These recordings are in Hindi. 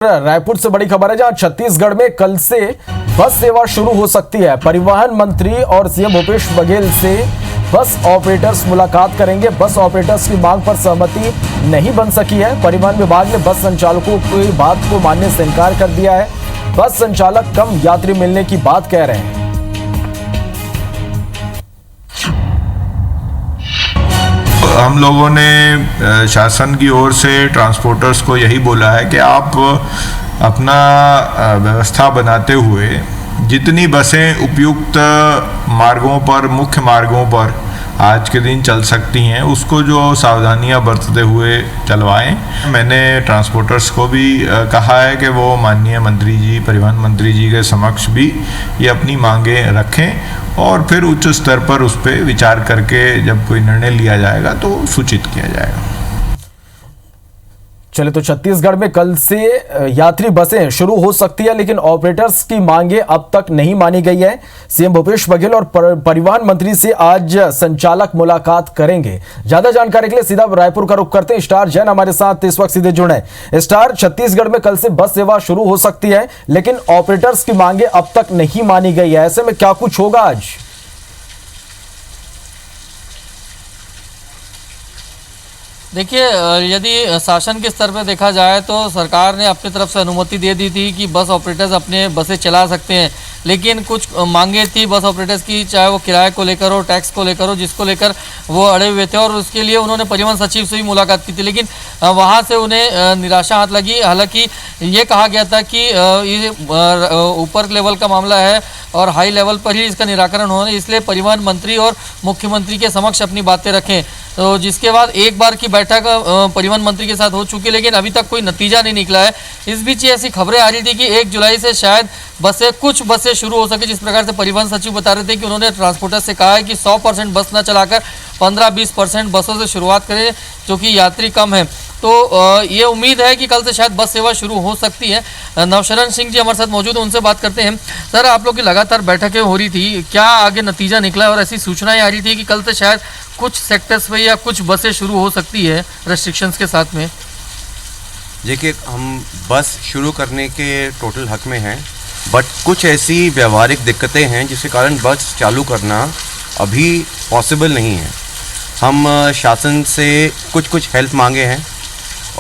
रायपुर से बड़ी खबर है, जहां छत्तीसगढ़ में कल से बस सेवा शुरू हो सकती है। परिवहन मंत्री और सीएम भूपेश बघेल से बस ऑपरेटर्स मुलाकात करेंगे। बस ऑपरेटर्स की मांग पर सहमति नहीं बन सकी है। परिवहन विभाग ने बस संचालकों की बात को मानने से इनकार कर दिया है। बस संचालक कम यात्री मिलने की बात कह रहे हैं। हम लोगों ने शासन की ओर से ट्रांसपोर्टर्स को यही बोला है कि आप अपना व्यवस्था बनाते हुए जितनी बसें उपयुक्त मार्गों पर, मुख्य मार्गों पर आज के दिन चल सकती हैं, उसको जो सावधानियां बरतते हुए चलवाएं। मैंने ट्रांसपोर्टर्स को भी कहा है कि वो माननीय मंत्री जी, परिवहन मंत्री जी के समक्ष भी ये अपनी मांगें रखें और फिर उच्च स्तर पर उस पर विचार करके जब कोई निर्णय लिया जाएगा तो सूचित किया जाएगा। चले तो छत्तीसगढ़ में कल से यात्री बसें शुरू हो सकती है, लेकिन ऑपरेटर्स की मांगे अब तक नहीं मानी गई है। सीएम भूपेश बघेल और परिवहन मंत्री से आज संचालक मुलाकात करेंगे। ज्यादा जानकारी के लिए सीधा रायपुर का रुख करते हैं। स्टार जैन हमारे साथ इस वक्त सीधे जुड़े हैं। स्टार, छत्तीसगढ़ में कल से बस सेवा शुरू हो सकती है, लेकिन ऑपरेटर्स की मांगे अब तक नहीं मानी गई है। ऐसे में क्या कुछ होगा आज? देखिए, यदि शासन के स्तर पर देखा जाए तो सरकार ने अपनी तरफ से अनुमति दे दी थी कि बस ऑपरेटर्स अपने बसें चला सकते हैं, लेकिन कुछ मांगे थी बस ऑपरेटर्स की, चाहे वो किराए को लेकर हो, टैक्स को लेकर हो, जिसको लेकर वो अड़े हुए थे और उसके लिए उन्होंने परिवहन सचिव से भी मुलाकात की थी, लेकिन वहाँ से उन्हें निराशा हाथ लगी। हालांकि ये कहा गया था कि ये ऊपर लेवल का मामला है और हाई लेवल पर ही इसका निराकरण होना, इसलिए परिवहन मंत्री और मुख्यमंत्री के समक्ष अपनी बातें रखें। तो जिसके बाद एक बार की बैठक परिवहन मंत्री के साथ हो चुकी, लेकिन अभी तक कोई नतीजा नहीं निकला है। इस बीच ऐसी खबरें आ रही थी कि 1 जुलाई से शायद कुछ बसें शुरू हो सके, जिस प्रकार से परिवहन सचिव बता रहे थे कि उन्होंने ट्रांसपोर्टर से कहा है कि 100% बस न चलाकर 15-20% बसों से शुरुआत करें, जो कि यात्री कम है। तो ये उम्मीद है कि कल से शायद बस सेवा शुरू हो सकती है। नवशरण सिंह जी हमारे साथ मौजूद हैं, उनसे बात करते हैं। सर, आप लोग की लगातार बैठकें हो रही थी, क्या आगे नतीजा निकला है? और ऐसी सूचनाएं आ रही थी कि कल से शायद कुछ सेक्टर्स पे या कुछ बसें शुरू हो सकती है रेस्ट्रिक्शंस के साथ में। देखिए, हम बस शुरू करने के टोटल हक में हैं, बट कुछ ऐसी व्यवहारिक दिक्कतें हैं जिसके कारण बस चालू करना अभी पॉसिबल नहीं है। हम शासन से कुछ हेल्प मांगे हैं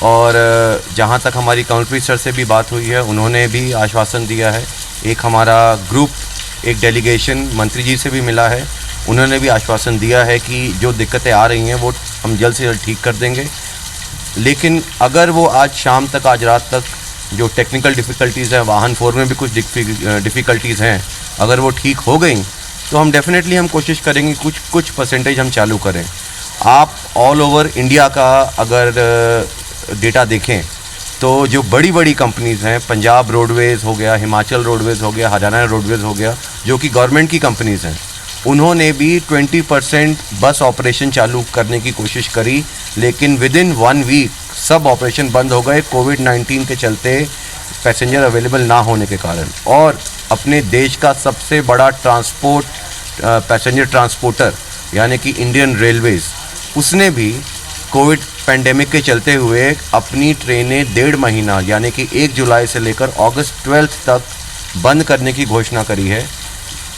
और जहाँ तक हमारी कमिश्नर सर से भी बात हुई है, उन्होंने भी आश्वासन दिया है। एक हमारा ग्रुप, एक डेलीगेशन मंत्री जी से भी मिला है, उन्होंने भी आश्वासन दिया है कि जो दिक्कतें आ रही हैं वो हम जल्द से जल्द ठीक कर देंगे। लेकिन अगर वो आज शाम तक, आज रात तक जो टेक्निकल डिफ़िकल्टीज़ हैं, वाहन 4 में भी कुछ डिफ़िकल्टीज़ हैं, अगर वो ठीक हो गई तो हम डेफिनेटली हम कोशिश करेंगे कुछ परसेंटेज हम चालू करें। आप ऑल ओवर इंडिया का अगर डेटा देखें तो जो बड़ी बड़ी कंपनीज़ हैं, पंजाब रोडवेज़ हो गया, हिमाचल रोडवेज़ हो गया, हरियाणा रोडवेज़ हो गया, जो कि गवर्नमेंट की कंपनीज़ हैं, उन्होंने भी 20% बस ऑपरेशन चालू करने की कोशिश करी, लेकिन विदिन 1 वीक सब ऑपरेशन बंद हो गए कोविड-19 के चलते, पैसेंजर अवेलेबल ना होने के कारण। और अपने देश का सबसे बड़ा पैसेंजर ट्रांसपोर्टर यानी कि इंडियन रेलवेज़, उसने भी कोविड पेंडेमिक के चलते हुए अपनी ट्रेनें 1.5 महीना यानी कि 1 जुलाई से लेकर अगस्त 12 तक बंद करने की घोषणा करी है,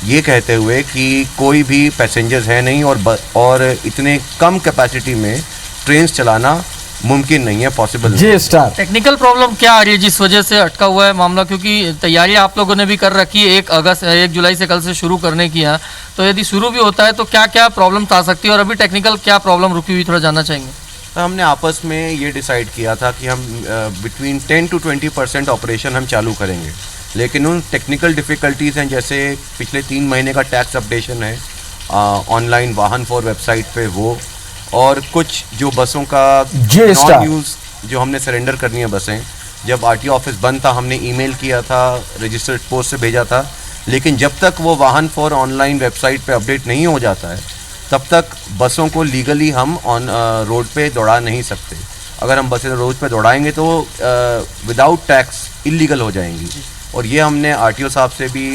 ये कहते हुए कि कोई भी पैसेंजर्स है नहीं और इतने कम कैपेसिटी में ट्रेन चलाना मुमकिन नहीं है, पॉसिबल नहीं। जी स्टार, टेक्निकल प्रॉब्लम क्या आ रही है जिस वजह से अटका हुआ है मामला? क्योंकि तैयारी आप लोगों ने भी कर रखी है 1 जुलाई से कल से शुरू करने की है, तो यदि शुरू भी होता है तो क्या क्या प्रॉब्लम आ सकती है और अभी टेक्निकल क्या प्रॉब्लम रुकी हुई, थोड़ा जानना चाहेंगे। तो हमने आपस में ये डिसाइड किया था कि हम बिटवीन 10 to 20% ऑपरेशन हम चालू करेंगे, लेकिन उन टेक्निकल डिफ़िकल्टीज़ हैं, जैसे पिछले 3 महीने का टैक्स अपडेशन है ऑनलाइन वाहन 4 वेबसाइट पे, वो और कुछ जो बसों का नॉन यूज़ जो हमने सरेंडर करनी है बसें, जब आरटीओ ऑफिस बंद था हमने ईमेल किया था, रजिस्टर्ड पोस्ट से भेजा था, लेकिन जब तक वो वाहन 4 ऑनलाइन वेबसाइट पे अपडेट नहीं हो जाता है तब तक बसों को लीगली हम रोड पे दौड़ा नहीं सकते। अगर हम बसें रोड पे दौड़ाएंगे तो विदाउट टैक्स इलीगल हो जाएंगी, और ये हमने आरटीओ साहब से भी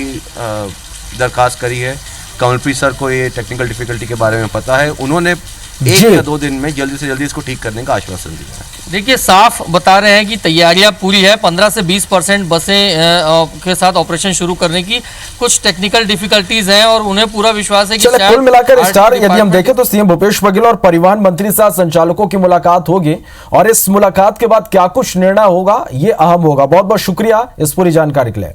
दरख्वास्त करी है। कमिश्नर सर को ये टेक्निकल डिफ़िकल्टी के बारे में पता है, उन्होंने 1 या 2 दिन में जल्दी से जल्दी इसको ठीक करने का आश्वासन दिया है। देखिए साफ बता रहे हैं कि तैयारियां पूरी है। 15 से 20% बसें के साथ ऑपरेशन शुरू करने की कुछ टेक्निकल डिफिकल्टीज हैं और उन्हें पूरा विश्वास है कि चलिए, कुल मिलाकर स्टार RTO यदि हम देखें तो सीएम भूपेश बघेल और परिवहन मंत्री से संचालकों की मुलाकात होगी और इस मुलाकात के बाद क्या कुछ निर्णय होगा ये अहम होगा। बहुत बहुत शुक्रिया इस पूरी जानकारी के लिए।